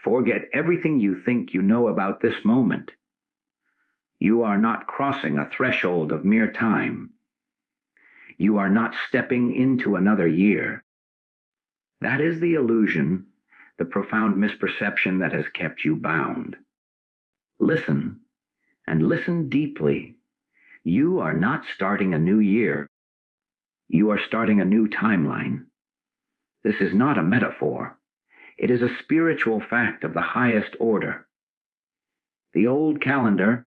Forget everything you think you know about this moment. You are not crossing a threshold of mere time. You are not stepping into another year. That is the illusion, the profound misperception that has kept you bound. Listen, and listen deeply. You are not starting a new year. You are starting a new timeline. This is not a metaphor. It is a spiritual fact of the highest order. The old calendar,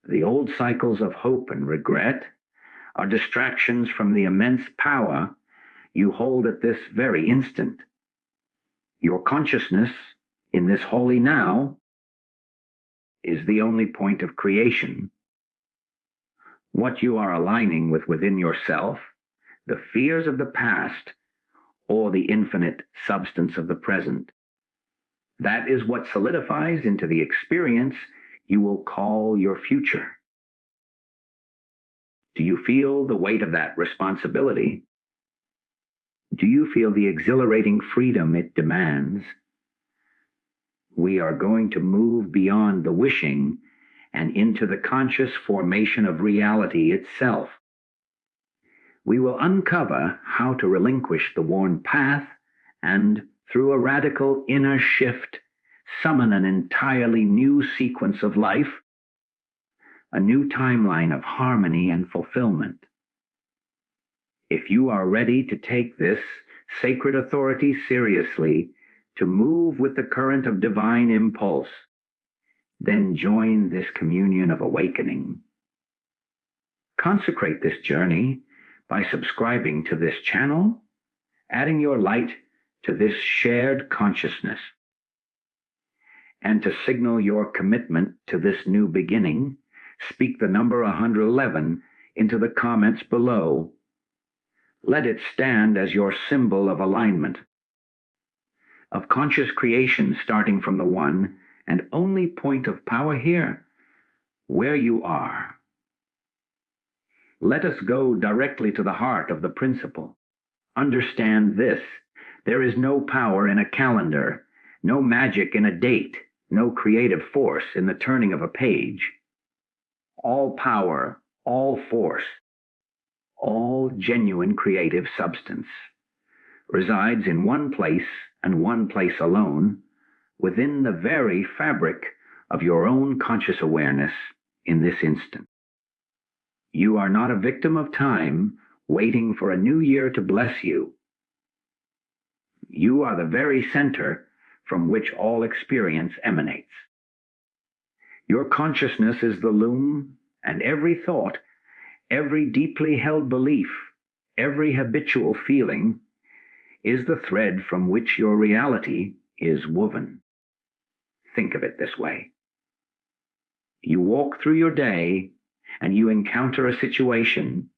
the old cycles of hope and regret, are distractions from the immense power you hold at this very instant. Your consciousness in this holy now is the only point of creation. What you are aligning with within yourself, the fears of the past, or the infinite substance of the present. That is what solidifies into the experience you will call your future. Do you feel the weight of that responsibility? Do you feel the exhilarating freedom it demands? We are going to move beyond the wishing and into the conscious formation of reality itself. We will uncover how to relinquish the worn path and, through a radical inner shift, summon an entirely new sequence of life, a new timeline of harmony and fulfillment. If you are ready to take this sacred authority seriously, to move with the current of divine impulse, then join this communion of awakening. Consecrate this journey by subscribing to this channel, adding your light to this shared consciousness. And to signal your commitment to this new beginning, speak the number 111 into the comments below. Let it stand as your symbol of alignment, of conscious creation starting from the one and only point of power here, where you are. Let us go directly to the heart of the principle. Understand this: there is no power in a calendar, no magic in a date, no creative force in the turning of a page. All power, all force, all genuine creative substance resides in one place and one place alone, within the very fabric of your own conscious awareness in this instant. You are not a victim of time waiting for a new year to bless you. You are the very center from which all experience emanates. Your consciousness is the loom, and every thought, every deeply held belief, every habitual feeling is the thread from which your reality is woven. Think of it this way. You walk through your day and you encounter a situation,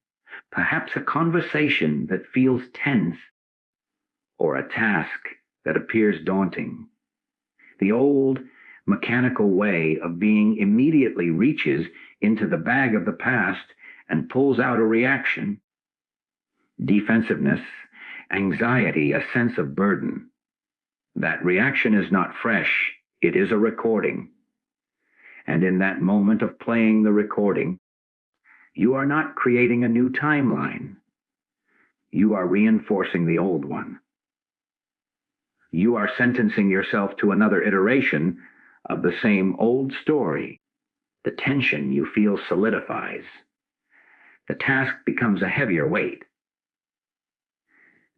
perhaps a conversation that feels tense, or a task that appears daunting. The old mechanical way of being immediately reaches into the bag of the past and pulls out a reaction. Defensiveness, anxiety, a sense of burden. That reaction is not fresh, it is a recording. And in that moment of playing the recording, you are not creating a new timeline. You are reinforcing the old one. You are sentencing yourself to another iteration of the same old story. The tension you feel solidifies. The task becomes a heavier weight.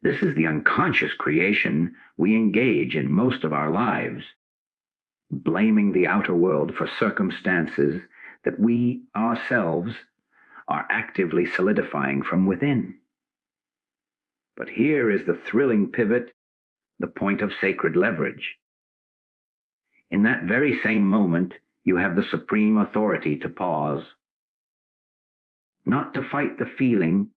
This is the unconscious creation we engage in most of our lives, blaming the outer world for circumstances that we ourselves are actively solidifying from within. But here is the thrilling pivot, the point of sacred leverage. In that very same moment, you have the supreme authority to pause. Not to fight the feeling,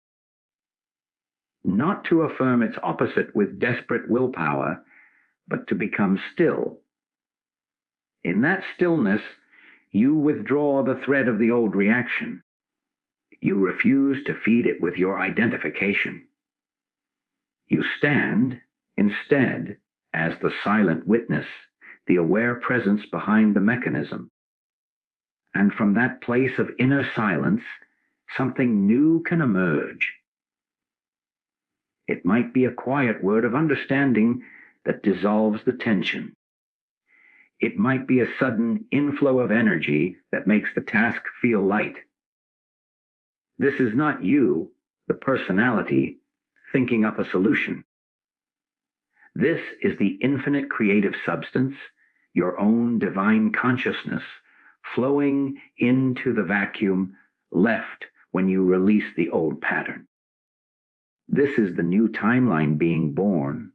not to affirm its opposite with desperate willpower, but to become still. In that stillness, you withdraw the thread of the old reaction. You refuse to feed it with your identification. You stand, instead, as the silent witness the aware presence behind the mechanism. And from that place of inner silence, something new can emerge. It might be a quiet word of understanding that dissolves the tension. It might be a sudden inflow of energy that makes the task feel light. This is not you, the personality, thinking up a solution. This is the infinite creative substance, your own divine consciousness, flowing into the vacuum left when you release the old pattern. This is the new timeline being born.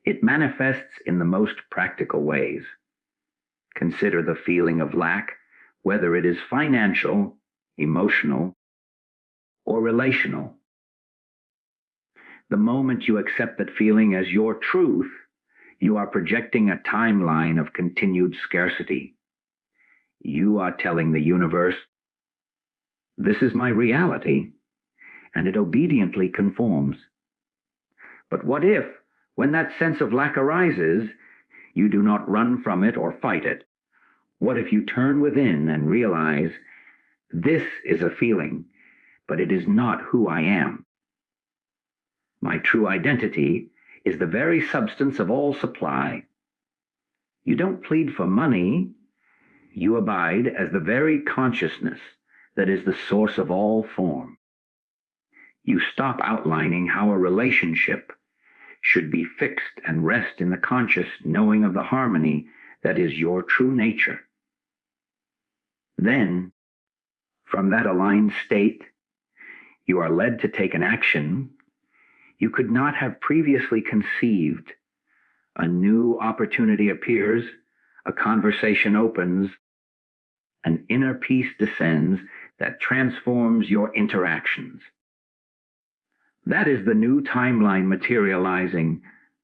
It manifests in the most practical ways. Consider the feeling of lack, whether it is financial, emotional, or relational. The moment you accept that feeling as your truth, you are projecting a timeline of continued scarcity. You are telling the universe, this is my reality, and it obediently conforms. But what if, when that sense of lack arises, you do not run from it or fight it? What if you turn within and realize, this is a feeling, but it is not who I am. My true identity is the very substance of all supply. You don't plead for money. You abide as the very consciousness that is the source of all form. You stop outlining how a relationship should be fixed and rest in the conscious knowing of the harmony that is your true nature. Then, from that aligned state, you are led to take an action you could not have previously conceived. A new opportunity appears, a conversation opens, an inner peace descends that transforms your interactions. That is the new timeline materializing,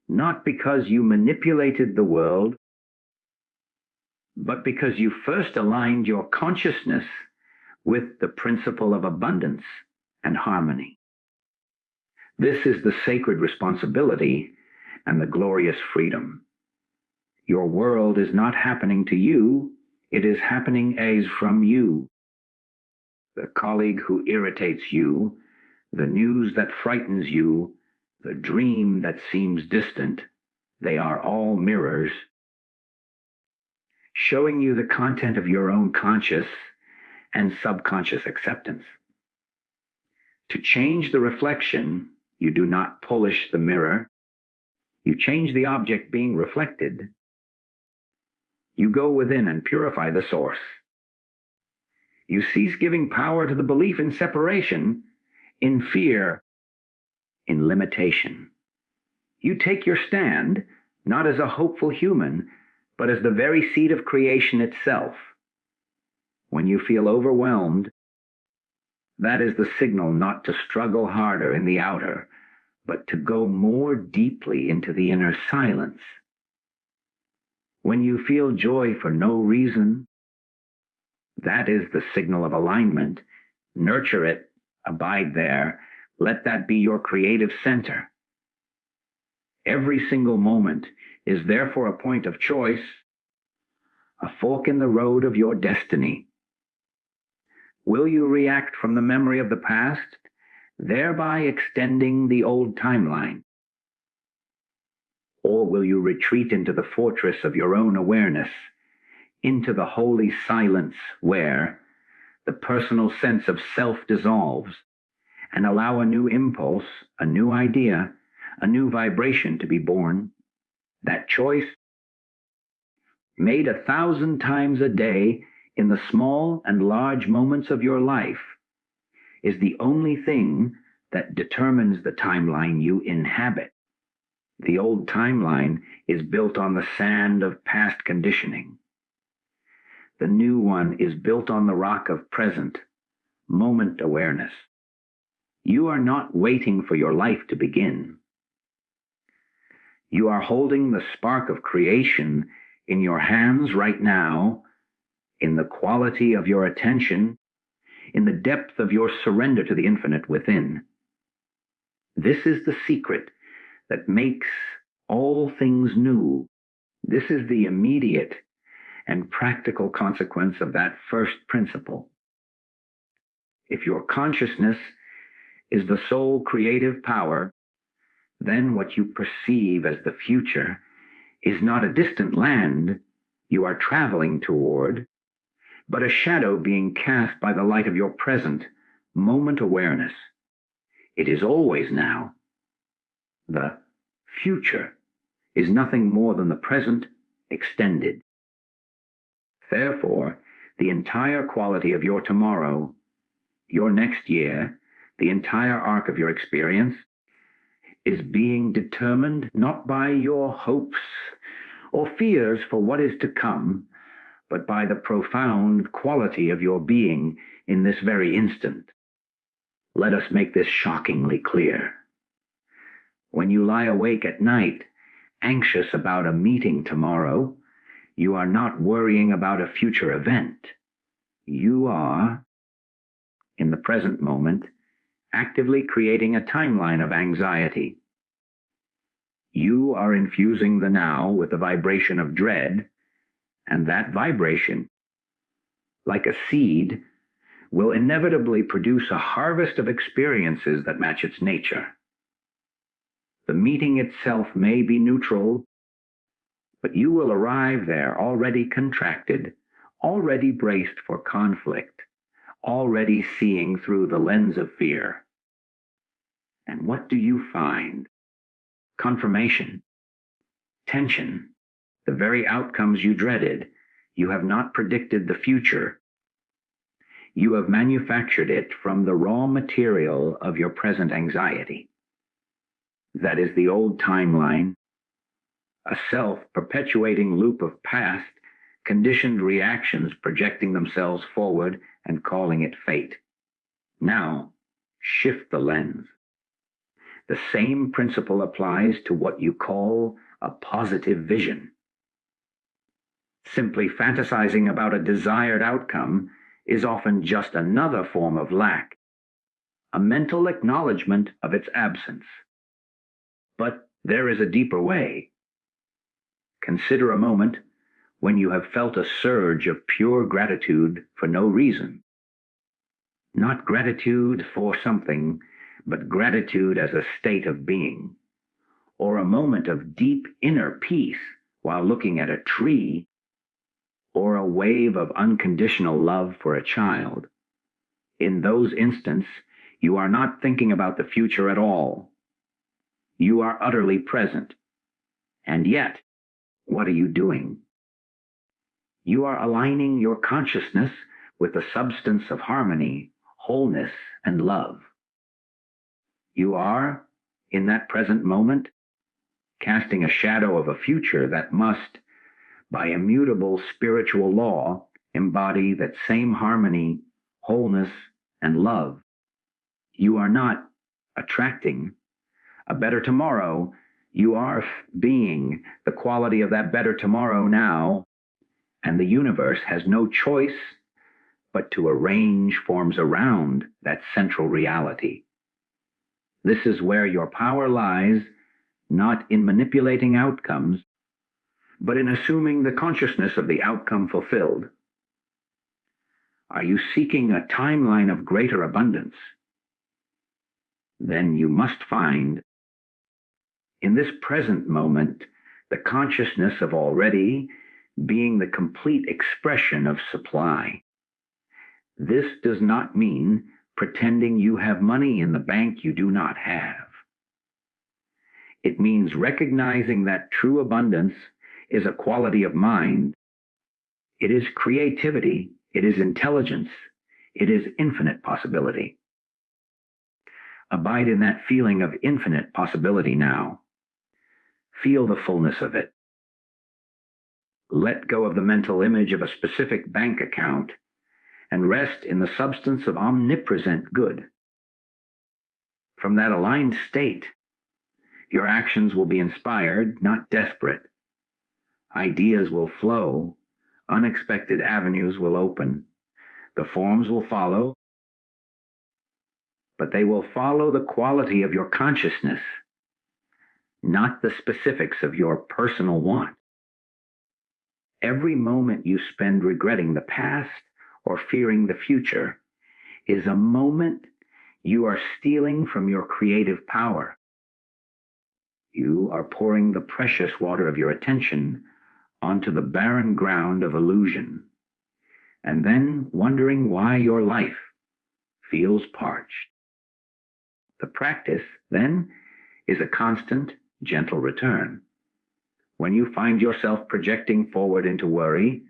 not because you manipulated the world, but because you first aligned your consciousness with the principle of abundance and harmony. This is the sacred responsibility and the glorious freedom. Your world is not happening to you, it is happening as from you. The colleague who irritates you, the news that frightens you, the dream that seems distant, they are all mirrors, showing you the content of your own conscious and subconscious acceptance. To change the reflection, you do not polish the mirror. You change the object being reflected. You go within and purify the source. You cease giving power to the belief in separation, in fear, in limitation. You take your stand, not as a hopeful human, but as the very seed of creation itself. When you feel overwhelmed, that is the signal not to struggle harder in the outer, but to go more deeply into the inner silence. When you feel joy for no reason, that is the signal of alignment. Nurture it, abide there, let that be your creative center. Every single moment is therefore a point of choice, a fork in the road of your destiny. Will you react from the memory of the past, thereby extending the old timeline? Or will you retreat into the fortress of your own awareness, into the holy silence where the personal sense of self dissolves, and allow a new impulse, a new idea, a new vibration to be born? That choice, made 1,000 times a day in the small and large moments of your life, is the only thing that determines the timeline you inhabit. The old timeline is built on the sand of past conditioning. The new one is built on the rock of present, moment awareness. You are not waiting for your life to begin. You are holding the spark of creation in your hands right now, in the quality of your attention, in the depth of your surrender to the infinite within. This is the secret that makes all things new, This is the immediate and practical consequence of that first principle. If your consciousness is the sole creative power, then what you perceive as the future is not a distant land you are traveling toward, but a shadow being cast by the light of your present moment awareness. It is always now. The future is nothing more than the present extended. Therefore, the entire quality of your tomorrow, your next year, the entire arc of your experience, is being determined not by your hopes or fears for what is to come, but by the profound quality of your being in this very instant. Let us make this shockingly clear. When you lie awake at night, anxious about a meeting tomorrow, you are not worrying about a future event. You are, in the present moment, actively creating a timeline of anxiety. You are infusing the now with the vibration of dread, and that vibration, like a seed, will inevitably produce a harvest of experiences that match its nature. The meeting itself may be neutral, but you will arrive there already contracted, already braced for conflict, already seeing through the lens of fear. And what do you find? Confirmation, tension, the very outcomes you dreaded. You have not predicted the future. You have manufactured it from the raw material of your present anxiety. That is the old timeline, a self-perpetuating loop of past, conditioned reactions projecting themselves forward and calling it fate. Now, shift the lens. The same principle applies to what you call a positive vision. Simply fantasizing about a desired outcome is often just another form of lack, a mental acknowledgement of its absence. But there is a deeper way. Consider a moment when you have felt a surge of pure gratitude for no reason. Not gratitude for something, but gratitude as a state of being, or a moment of deep inner peace while looking at a tree, or a wave of unconditional love for a child. In those instants, you are not thinking about the future at all. You are utterly present. And yet, what are you doing? You are aligning your consciousness with the substance of harmony, wholeness, and love. You are, in that present moment, casting a shadow of a future that must, by immutable spiritual law, embody that same harmony, wholeness, and love. You are not attracting a better tomorrow. You are being the quality of that better tomorrow now, and the universe has no choice but to arrange forms around that central reality. This is where your power lies, not in manipulating outcomes, but in assuming the consciousness of the outcome fulfilled. Are you seeking a timeline of greater abundance? Then you must find, in this present moment, the consciousness of already being the complete expression of supply. This does not mean pretending you have money in the bank you do not have. It means recognizing that true abundance is a quality of mind. It is creativity. It is intelligence. It is infinite possibility. Abide in that feeling of infinite possibility now. Feel the fullness of it. Let go of the mental image of a specific bank account and rest in the substance of omnipresent good. From that aligned state, your actions will be inspired, not desperate. Ideas will flow, unexpected avenues will open, the forms will follow, but they will follow the quality of your consciousness, not the specifics of your personal want. Every moment you spend regretting the past or fearing the future is a moment you are stealing from your creative power. You are pouring the precious water of your attention onto the barren ground of illusion, and then wondering why your life feels parched. The practice, then, is a constant, gentle return. When you find yourself projecting forward into worry,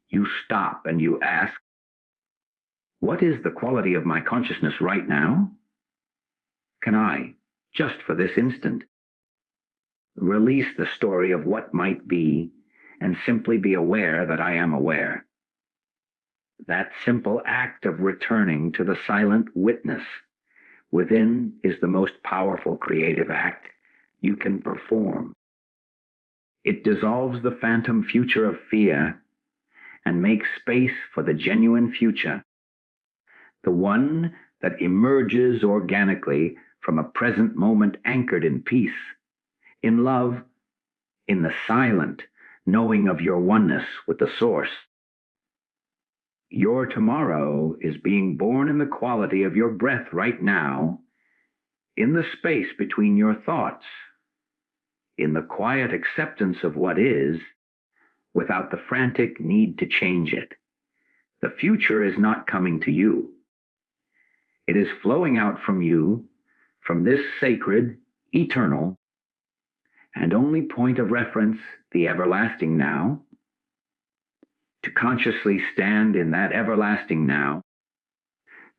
you stop and you ask, what is the quality of my consciousness right now? Can I, just for this instant, release the story of what might be and simply be aware that I am aware? That simple act of returning to the silent witness within is the most powerful creative act you can perform. It dissolves the phantom future of fear and makes space for the genuine future, the one that emerges organically from a present moment anchored in peace, in love, in the silent knowing of your oneness with the source. Your tomorrow is being born in the quality of your breath right now, in the space between your thoughts, in the quiet acceptance of what is, without the frantic need to change it. The future is not coming to you. It is flowing out from you, from this sacred, eternal, and only point of reference, the everlasting now. To consciously stand in that everlasting now,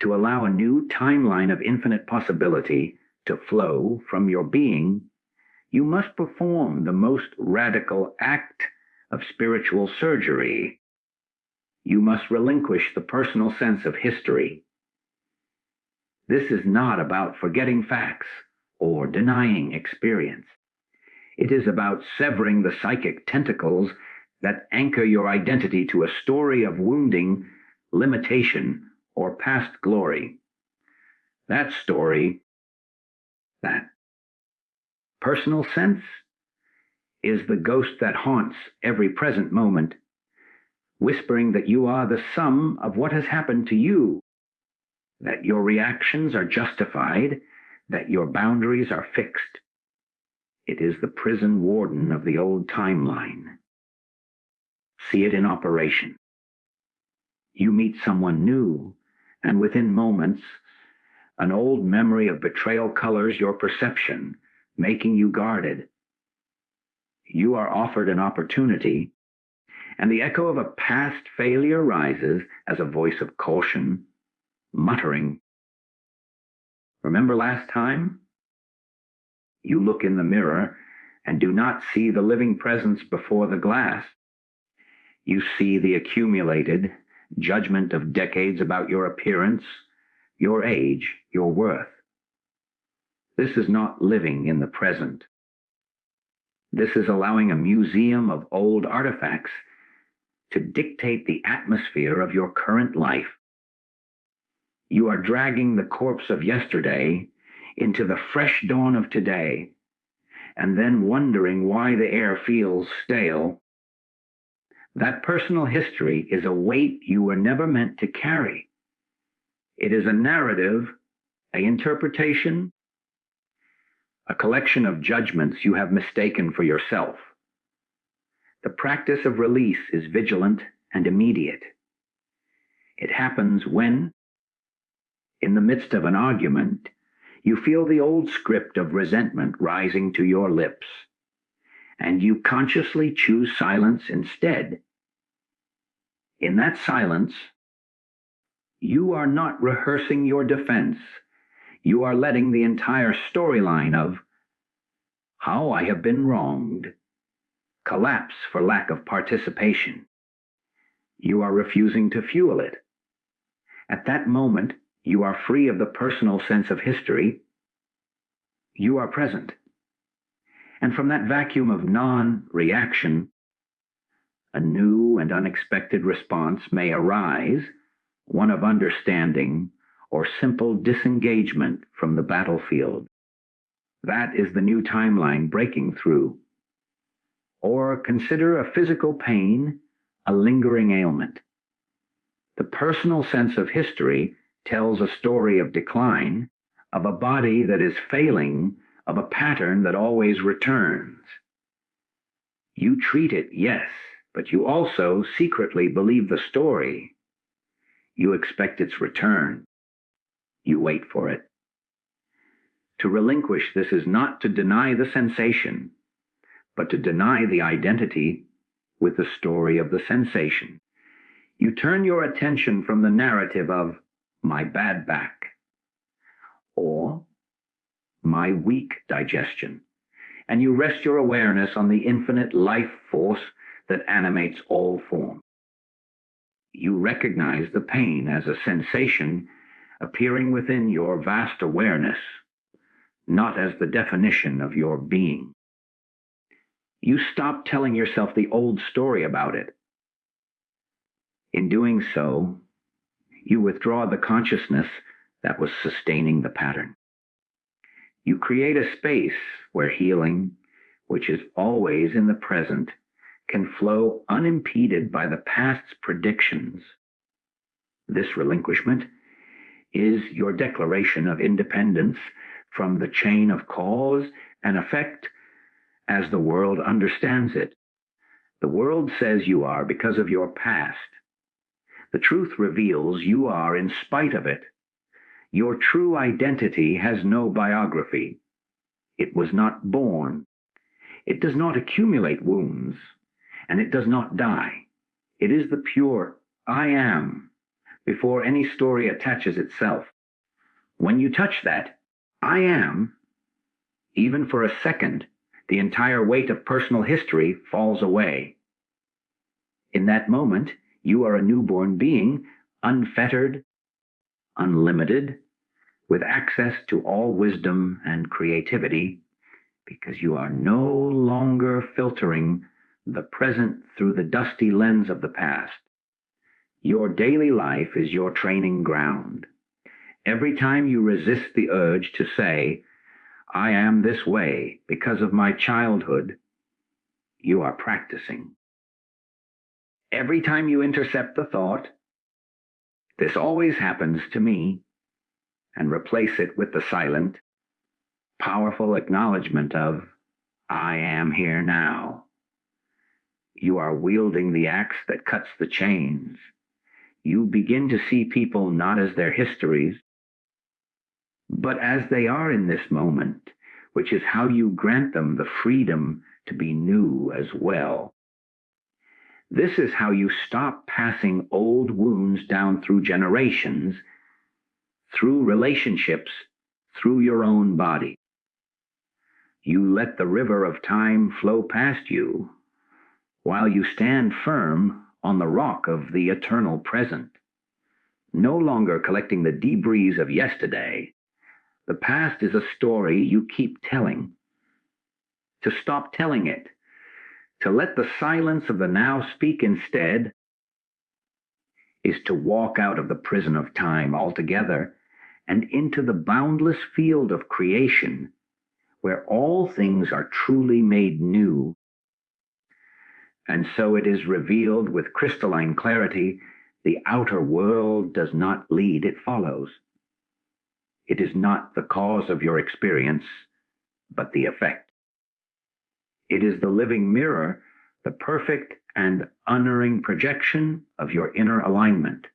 to allow a new timeline of infinite possibility to flow from your being, you must perform the most radical act of spiritual surgery. You must relinquish the personal sense of history. This is not about forgetting facts or denying experience. It is about severing the psychic tentacles that anchor your identity to a story of wounding, limitation, or past glory. That story, that personal sense, is the ghost that haunts every present moment, whispering that you are the sum of what has happened to you, that your reactions are justified, that your boundaries are fixed. It is the prison warden of the old timeline. See it in operation. You meet someone new, and within moments, an old memory of betrayal colors your perception, making you guarded. You are offered an opportunity, and the echo of a past failure rises as a voice of caution, muttering, "Remember last time?" You look in the mirror and do not see the living presence before the glass. You see the accumulated judgment of decades about your appearance, your age, your worth. This is not living in the present. This is allowing a museum of old artifacts to dictate the atmosphere of your current life. You are dragging the corpse of yesterday into the fresh dawn of today, and then wondering why the air feels stale. That personal history is a weight you were never meant to carry. It is a narrative, an interpretation, a collection of judgments you have mistaken for yourself. The practice of release is vigilant and immediate. It happens when, in the midst of an argument, you feel the old script of resentment rising to your lips, and you consciously choose silence instead. In that silence, you are not rehearsing your defense. You are letting the entire storyline of how I have been wronged collapse for lack of participation. You are refusing to fuel it. At that moment, you are free of the personal sense of history. You are present. And from that vacuum of non-reaction, a new and unexpected response may arise, one of understanding or simple disengagement from the battlefield. That is the new timeline breaking through. Or consider a physical pain a lingering ailment. The personal sense of history tells a story of decline, of a body that is failing, of a pattern that always returns. You treat it, yes, but you also secretly believe the story. You expect its return. You wait for it. To relinquish this is not to deny the sensation, but to deny the identity with the story of the sensation. You turn your attention from the narrative of my bad back or my weak digestion, and you rest your awareness on the infinite life force that animates all form. You recognize the pain as a sensation appearing within your vast awareness, not as the definition of your being. You stop telling yourself the old story about it. In doing so, you withdraw the consciousness that was sustaining the pattern. You create a space where healing, which is always in the present, can flow unimpeded by the past's predictions. This relinquishment is your declaration of independence from the chain of cause and effect as the world understands it. The world says you are because of your past. The truth reveals you are in spite of it. Your true identity has no biography. It was not born. It does not accumulate wounds, and it does not die. It is the pure I am before any story attaches itself. When you touch that I am, even for a second, the entire weight of personal history falls away. In that moment, you are a newborn being, unfettered, unlimited, with access to all wisdom and creativity, because you are no longer filtering the present through the dusty lens of the past. Your daily life is your training ground. Every time you resist the urge to say, I am this way because of my childhood, you are practicing. Every time you intercept the thought, this always happens to me, and replace it with the silent, powerful acknowledgement of, I am here now. You are wielding the axe that cuts the chains. You begin to see people not as their histories, but as they are in this moment, which is how you grant them the freedom to be new as well. This is how you stop passing old wounds down through generations, through relationships, through your own body. You let the river of time flow past you, while you stand firm on the rock of the eternal present, no longer collecting the debris of yesterday. The past is a story you keep telling. To stop telling it, to let the silence of the now speak instead, is to walk out of the prison of time altogether and into the boundless field of creation, where all things are truly made new. And so it is revealed with crystalline clarity, the outer world does not lead, it follows. It is not the cause of your experience, but the effect. It is the living mirror, the perfect and unerring projection of your inner alignment.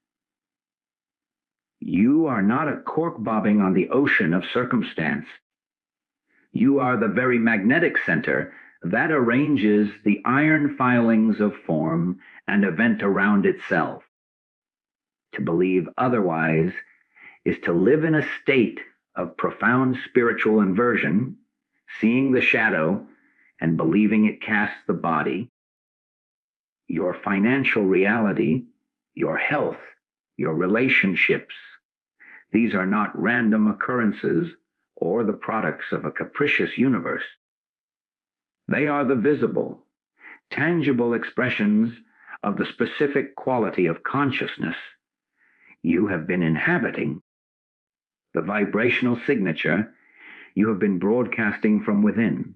You are not a cork bobbing on the ocean of circumstance. You are the very magnetic center that arranges the iron filings of form and event around itself. To believe otherwise is to live in a state of profound spiritual inversion, seeing the shadow and believing it casts the body. Your financial reality, your health, your relationships, these are not random occurrences or the products of a capricious universe. They are the visible, tangible expressions of the specific quality of consciousness you have been inhabiting, the vibrational signature you have been broadcasting from within.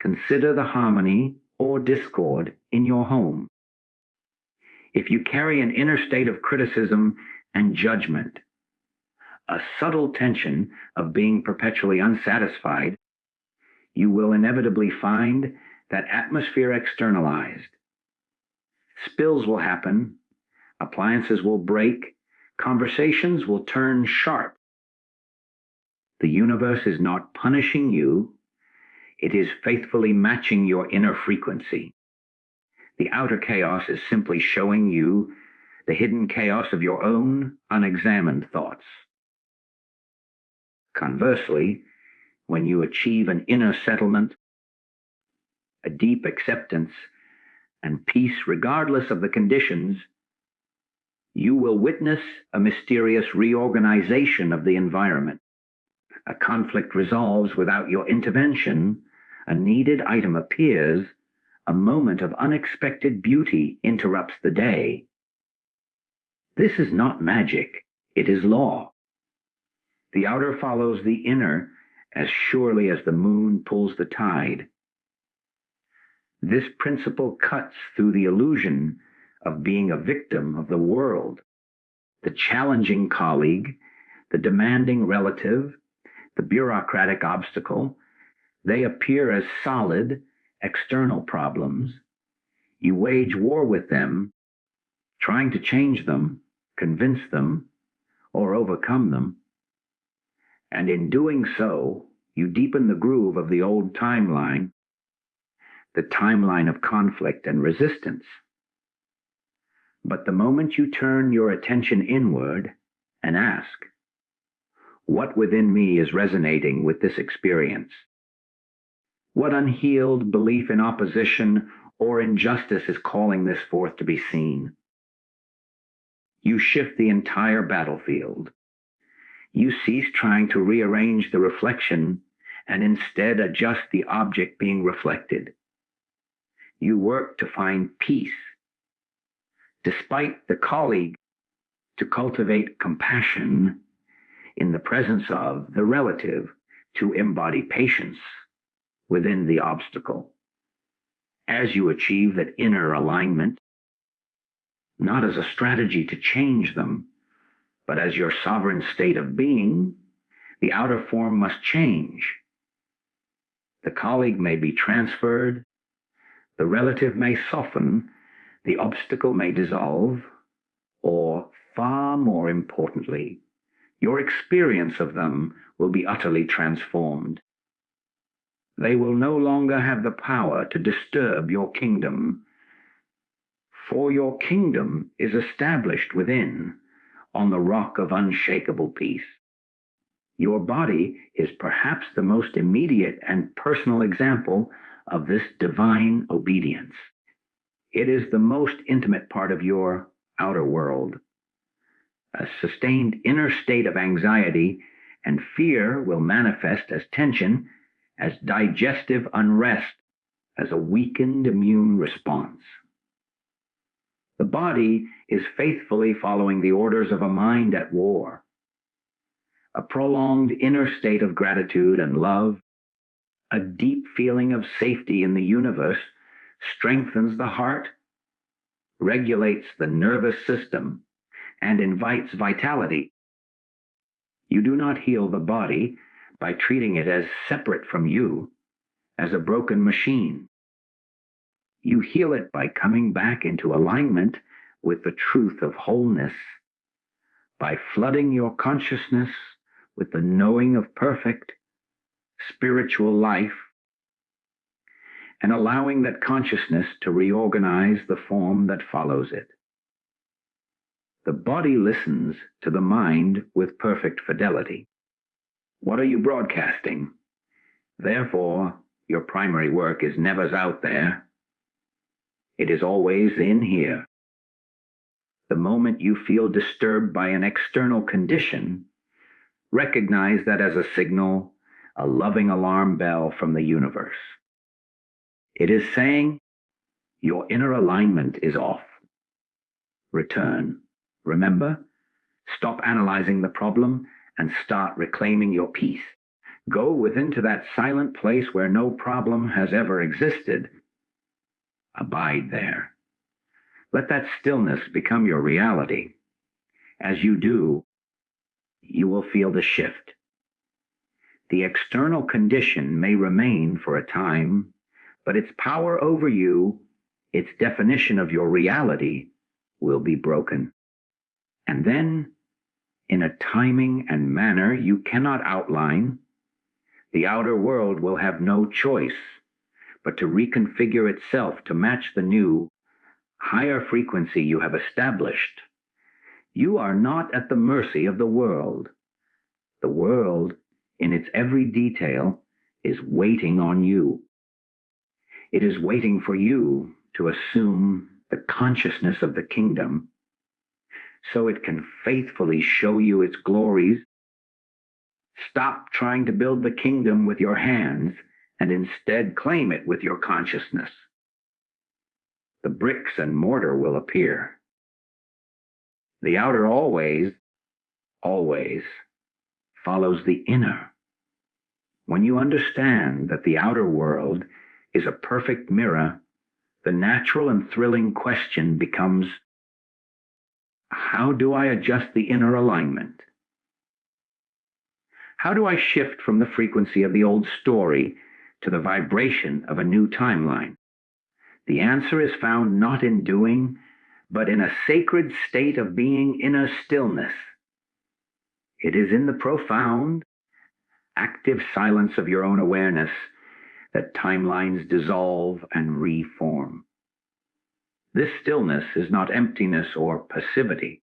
Consider the harmony or discord in your home. If you carry an inner state of criticism and judgment, a subtle tension of being perpetually unsatisfied, you will inevitably find that atmosphere externalized. Spills will happen, appliances will break, conversations will turn sharp. The universe is not punishing you, it is faithfully matching your inner frequency. The outer chaos is simply showing you the hidden chaos of your own unexamined thoughts. Conversely, when you achieve an inner settlement, a deep acceptance, and peace regardless of the conditions, you will witness a mysterious reorganization of the environment. A conflict resolves without your intervention, a needed item appears, a moment of unexpected beauty interrupts the day. This is not magic, it is law. The outer follows the inner as surely as the moon pulls the tide. This principle cuts through the illusion of being a victim of the world. The challenging colleague, the demanding relative, the bureaucratic obstacle, they appear as solid, external problems. You wage war with them, trying to change them, convince them, or overcome them. And in doing so, you deepen the groove of the old timeline, the timeline of conflict and resistance. But the moment you turn your attention inward and ask, what within me is resonating with this experience? What unhealed belief in opposition or injustice is calling this forth to be seen? You shift the entire battlefield. You cease trying to rearrange the reflection and instead adjust the object being reflected. You work to find peace. Despite the colleague, to cultivate compassion in the presence of the relative, to embody patience within the obstacle. As you achieve that inner alignment, not as a strategy to change them, but as your sovereign state of being, the outer form must change. The colleague may be transferred, the relative may soften, the obstacle may dissolve, or, far more importantly, your experience of them will be utterly transformed. They will no longer have the power to disturb your kingdom, for your kingdom is established within on the rock of unshakable peace. Your body is perhaps the most immediate and personal example of this divine obedience. It is the most intimate part of your outer world. A sustained inner state of anxiety and fear will manifest as tension, as digestive unrest, as a weakened immune response. The body is faithfully following the orders of a mind at war. A prolonged inner state of gratitude and love, a deep feeling of safety in the universe, strengthens the heart, regulates the nervous system, and invites vitality. You do not heal the body by treating it as separate from you, as a broken machine. You heal it by coming back into alignment with the truth of wholeness, by flooding your consciousness with the knowing of perfect spiritual life, and allowing that consciousness to reorganize the form that follows it. The body listens to the mind with perfect fidelity. What are you broadcasting? Therefore, your primary work is never out there. It is always in here. The moment you feel disturbed by an external condition, recognize that as a signal, a loving alarm bell from the universe. It is saying, your inner alignment is off. Return. Remember, stop analyzing the problem and start reclaiming your peace. Go within to that silent place where no problem has ever existed. Abide there. Let that stillness become your reality. As you do, you will feel the shift. The external condition may remain for a time, but its power over you, its definition of your reality, will be broken. And then, in a timing and manner you cannot outline, the outer world will have no choice but to reconfigure itself to match the new, higher frequency you have established. You are not at the mercy of the world. The world, in its every detail, is waiting on you. It is waiting for you to assume the consciousness of the kingdom so it can faithfully show you its glories. Stop trying to build the kingdom with your hands and instead claim it with your consciousness. The bricks and mortar will appear. The outer always follows the inner. When you understand that the outer world is a perfect mirror, the natural and thrilling question becomes, how do I adjust the inner alignment? How do I shift from the frequency of the old story to the vibration of a new timeline? The answer is found not in doing, but in a sacred state of being inner stillness. It is in the profound, active silence of your own awareness that timelines dissolve and reform. This stillness is not emptiness or passivity.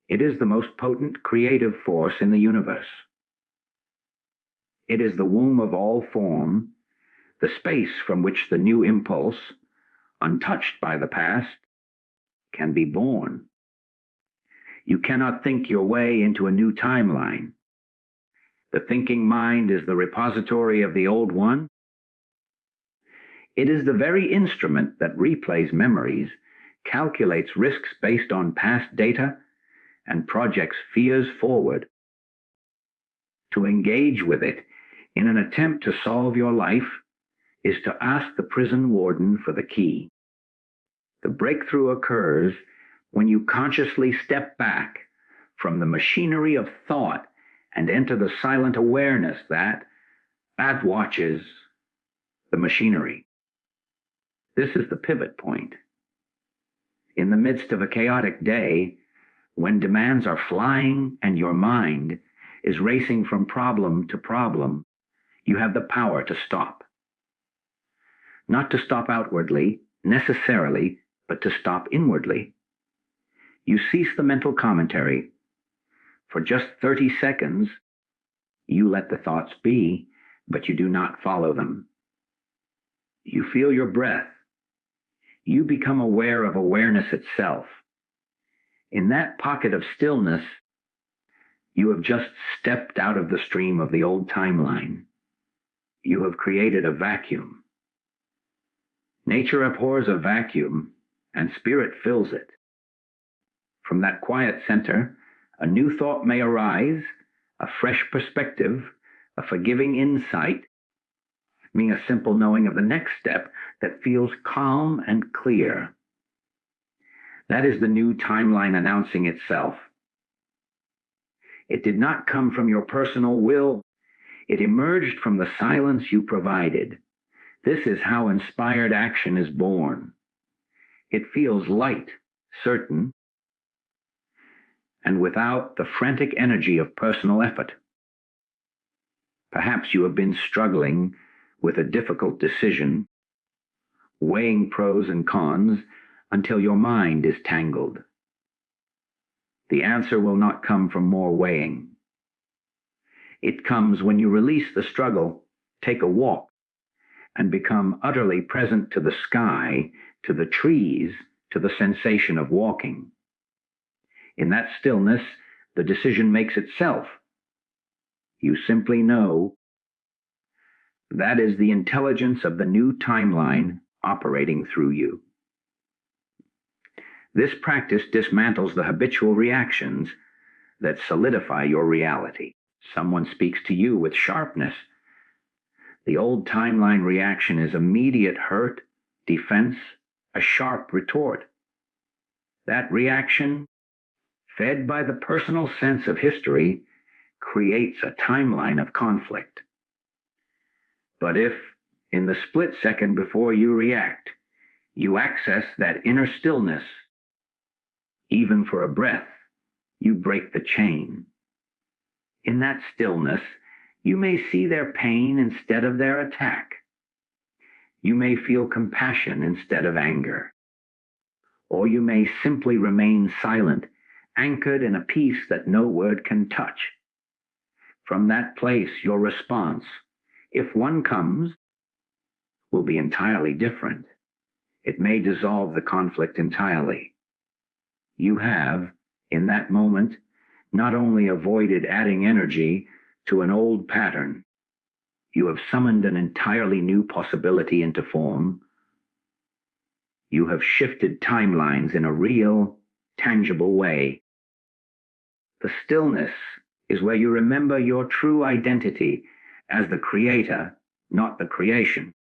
It is the most potent creative force in the universe. It is the womb of all form, the space from which the new impulse, untouched by the past, can be born. You cannot think your way into a new timeline. The thinking mind is the repository of the old one. It is the very instrument that replays memories, calculates risks based on past data, and projects fears forward. To engage with it in an attempt to solve your life is to ask the prison warden for the key. The breakthrough occurs when you consciously step back from the machinery of thought and enter the silent awareness that watches the machinery. This is the pivot point. In the midst of a chaotic day, when demands are flying and your mind is racing from problem to problem, you have the power to stop. Not to stop outwardly, necessarily, but to stop inwardly. You cease the mental commentary. For just 30 seconds, you let the thoughts be, but you do not follow them. You feel your breath. You become aware of awareness itself. In that pocket of stillness, you have just stepped out of the stream of the old timeline. You have created a vacuum. Nature abhors a vacuum, and spirit fills it. From that quiet center, a new thought may arise, a fresh perspective, a forgiving insight, being a simple knowing of the next step that feels calm and clear. That is the new timeline announcing itself. It did not come from your personal will. It emerged from the silence you provided. This is how inspired action is born. It feels light, certain, and without the frantic energy of personal effort. Perhaps you have been struggling with a difficult decision, weighing pros and cons until your mind is tangled. The answer will not come from more weighing. It comes when you release the struggle, take a walk, and become utterly present to the sky, to the trees, to the sensation of walking. In that stillness, the decision makes itself. You simply know. That is the intelligence of the new timeline operating through you. This practice dismantles the habitual reactions that solidify your reality. Someone speaks to you with sharpness. The old timeline reaction is immediate hurt, defense, a sharp retort. That reaction, fed by the personal sense of history, creates a timeline of conflict. But if, in the split second before you react, you access that inner stillness, even for a breath, you break the chain. In that stillness, you may see their pain instead of their attack. You may feel compassion instead of anger. Or you may simply remain silent, anchored in a peace that no word can touch. From that place, your response, if one comes, will be entirely different. It may dissolve the conflict entirely. You have, in that moment, not only avoided adding energy to an old pattern, you have summoned an entirely new possibility into form. You have shifted timelines in a real, tangible way. The stillness is where you remember your true identity as the creator, not the creation.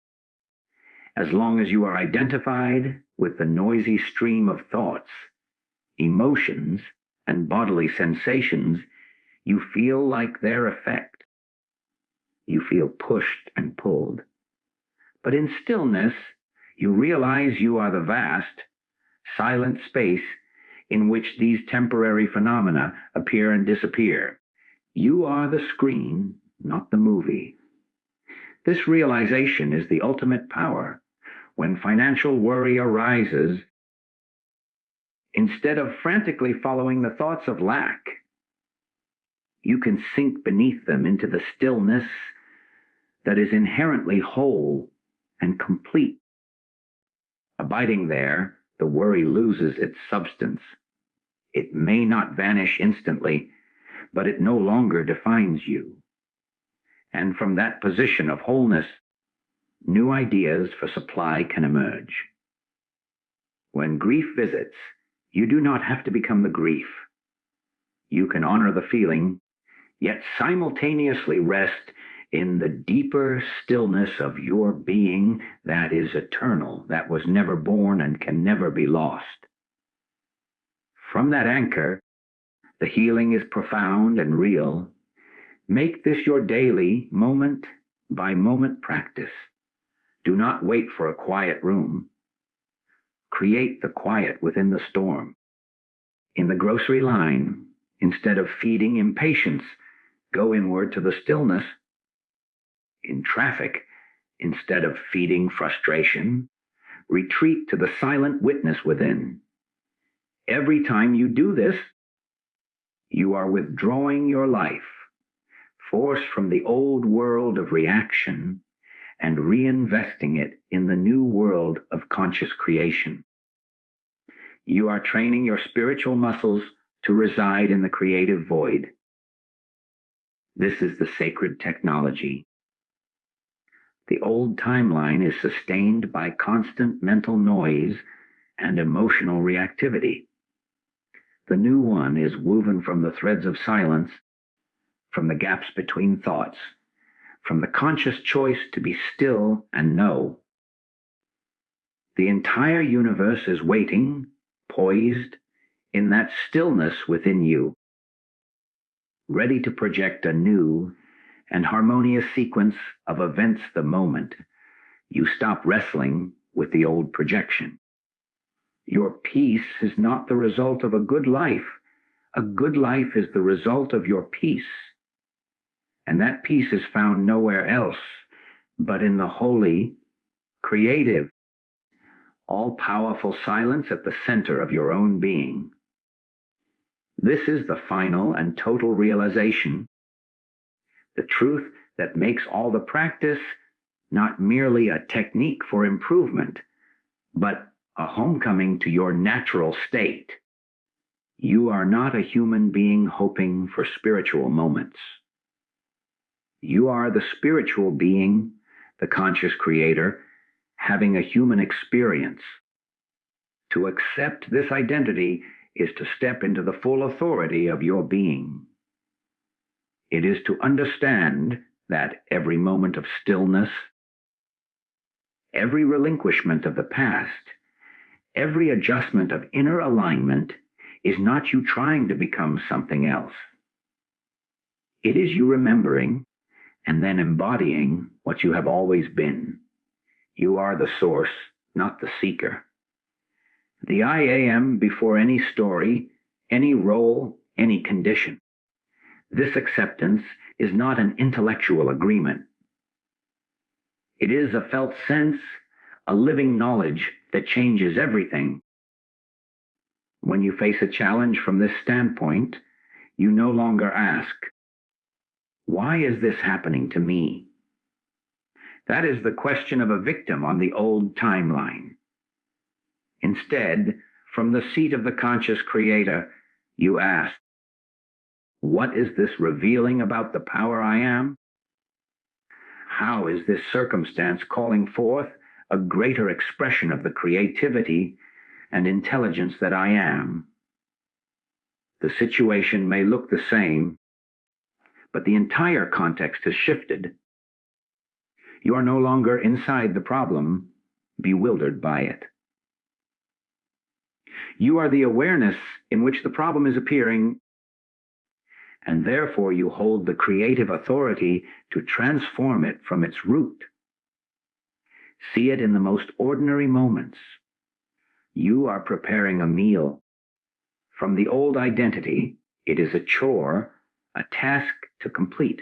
As long as you are identified with the noisy stream of thoughts, emotions, and bodily sensations, you feel like their effect. You feel pushed and pulled. But in stillness, you realize you are the vast, silent space in which these temporary phenomena appear and disappear. You are the screen, not the movie. This realization is the ultimate power. When financial worry arises, instead of frantically following the thoughts of lack, you can sink beneath them into the stillness that is inherently whole and complete. Abiding there, the worry loses its substance. It may not vanish instantly, but it no longer defines you. And from that position of wholeness, new ideas for supply can emerge. When grief visits, you do not have to become the grief. You can honor the feeling, yet simultaneously rest in the deeper stillness of your being that is eternal, that was never born and can never be lost. From that anchor, the healing is profound and real. Make this your daily, moment-by-moment practice. Do not wait for a quiet room. Create the quiet within the storm. In the grocery line, instead of feeding impatience, go inward to the stillness. In traffic, instead of feeding frustration, retreat to the silent witness within. Every time you do this, you are withdrawing your life, force from the old world of reaction, and reinvesting it in the new world of conscious creation. You are training your spiritual muscles to reside in the creative void. This is the sacred technology. The old timeline is sustained by constant mental noise and emotional reactivity. The new one is woven from the threads of silence, from the gaps between thoughts, from the conscious choice to be still and know. The entire universe is waiting, poised, in that stillness within you, ready to project a new and harmonious sequence of events the moment you stop wrestling with the old projection. Your peace is not the result of a good life. A good life is the result of your peace. And that peace is found nowhere else but in the holy, creative, all-powerful silence at the center of your own being. This is the final and total realization, the truth that makes all the practice not merely a technique for improvement, but a homecoming to your natural state. You are not a human being hoping for spiritual moments. You are the spiritual being, the conscious creator, having a human experience. To accept this identity is to step into the full authority of your being. It is to understand that every moment of stillness, every relinquishment of the past, Every adjustment of inner alignment is not you trying to become something else. It is you remembering and then embodying what you have always been. You are the source, not the seeker. The I am before any story, any role, any condition. This acceptance is not an intellectual agreement. It is a felt sense, a living knowledge that changes everything. When you face a challenge from this standpoint, you no longer ask, why is this happening to me? That is the question of a victim on the old timeline. Instead, from the seat of the conscious creator, you ask, what is this revealing about the power I am? How is this circumstance calling forth a greater expression of the creativity and intelligence that I am? The situation may look the same, but the entire context has shifted. You are no longer inside the problem, bewildered by it. You are the awareness in which the problem is appearing, and therefore you hold the creative authority to transform it from its root. See it in the most ordinary moments. You are preparing a meal. From the old identity, it is a chore, a task to complete.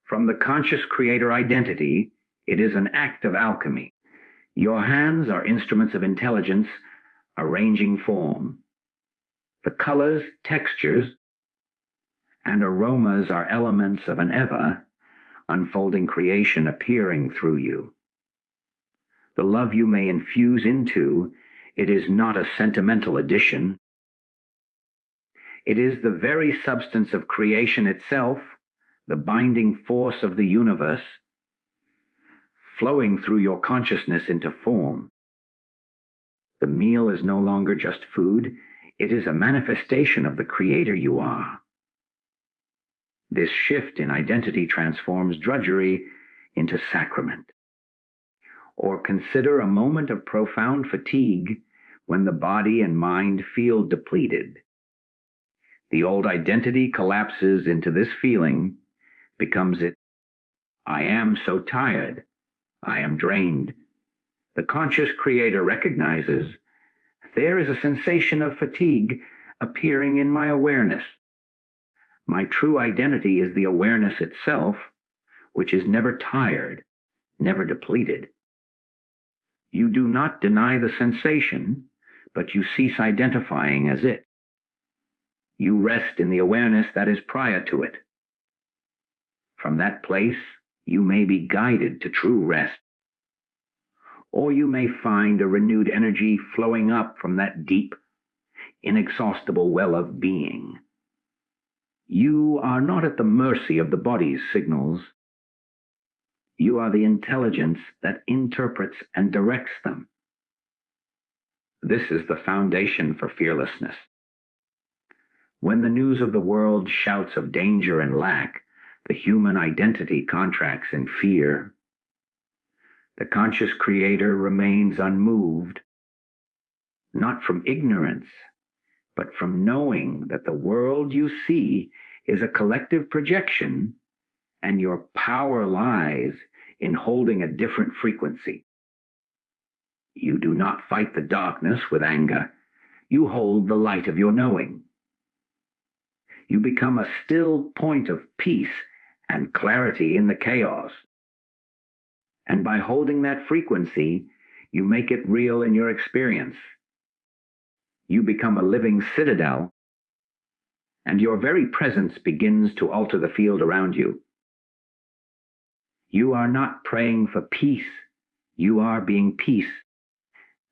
From the conscious creator identity, it is an act of alchemy. Your hands are instruments of intelligence, arranging form. The colors, textures, and aromas are elements of an ever unfolding creation appearing through you. The love you may infuse into, it is not a sentimental addition. It is the very substance of creation itself, the binding force of the universe, flowing through your consciousness into form. The meal is no longer just food, it is a manifestation of the creator you are. This shift in identity transforms drudgery into sacrament. Or consider a moment of profound fatigue when the body and mind feel depleted. The old identity collapses into this feeling, becomes it, I am so tired, I am drained. The conscious creator recognizes there is a sensation of fatigue appearing in my awareness. My true identity is the awareness itself, which is never tired, never depleted. You do not deny the sensation, but you cease identifying as it. You rest in the awareness that is prior to it. From that place, you may be guided to true rest. Or you may find a renewed energy flowing up from that deep, inexhaustible well of being. You are not at the mercy of the body's signals. You are the intelligence that interprets and directs them. This is the foundation for fearlessness. When the news of the world shouts of danger and lack, the human identity contracts in fear. The conscious creator remains unmoved, not from ignorance, but from knowing that the world you see is a collective projection, and your power lies in holding a different frequency. You do not fight the darkness with anger. You hold the light of your knowing. You become a still point of peace and clarity in the chaos. And by holding that frequency, you make it real in your experience. You become a living citadel, and your very presence begins to alter the field around you. You are not praying for peace. You are being peace.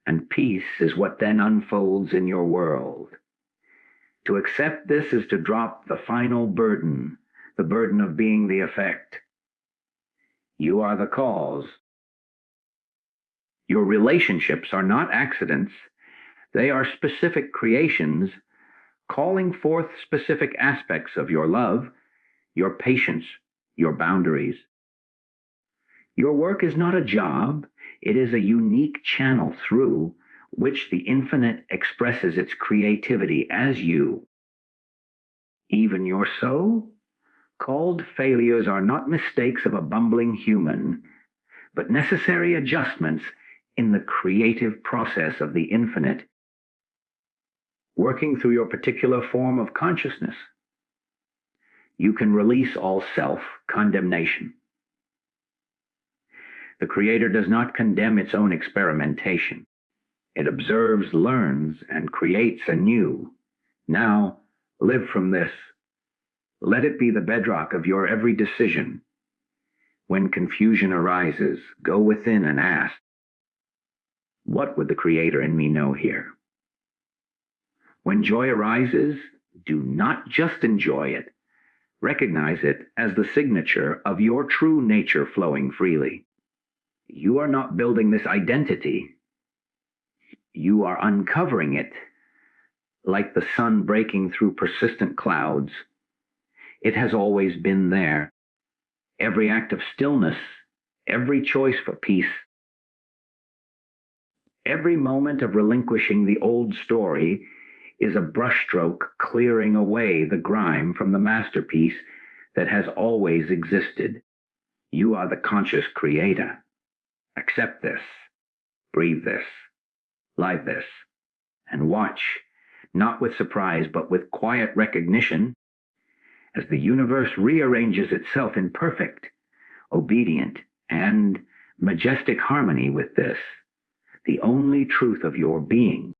And peace is what then unfolds in your world. To accept this is to drop the final burden, the burden of being the effect. You are the cause. Your relationships are not accidents. They are specific creations calling forth specific aspects of your love, your patience, your boundaries. Your work is not a job. It is a unique channel through which the infinite expresses its creativity as you. Even your so-called failures are not mistakes of a bumbling human, but necessary adjustments in the creative process of the infinite, working through your particular form of consciousness. You can release all self-condemnation. The Creator does not condemn its own experimentation. It observes, learns, and creates anew. Now, live from this. Let it be the bedrock of your every decision. When confusion arises, go within and ask, what would the Creator in me know here? When joy arises, do not just enjoy it. Recognize it as the signature of your true nature flowing freely. You are not building this identity. You are uncovering it like the sun breaking through persistent clouds. It has always been there. Every act of stillness, every choice for peace, every moment of relinquishing the old story is a brushstroke clearing away the grime from the masterpiece that has always existed. You are the conscious creator. Accept this, breathe this, live this, and watch, not with surprise, but with quiet recognition, as the universe rearranges itself in perfect, obedient, and majestic harmony with this, the only truth of your being.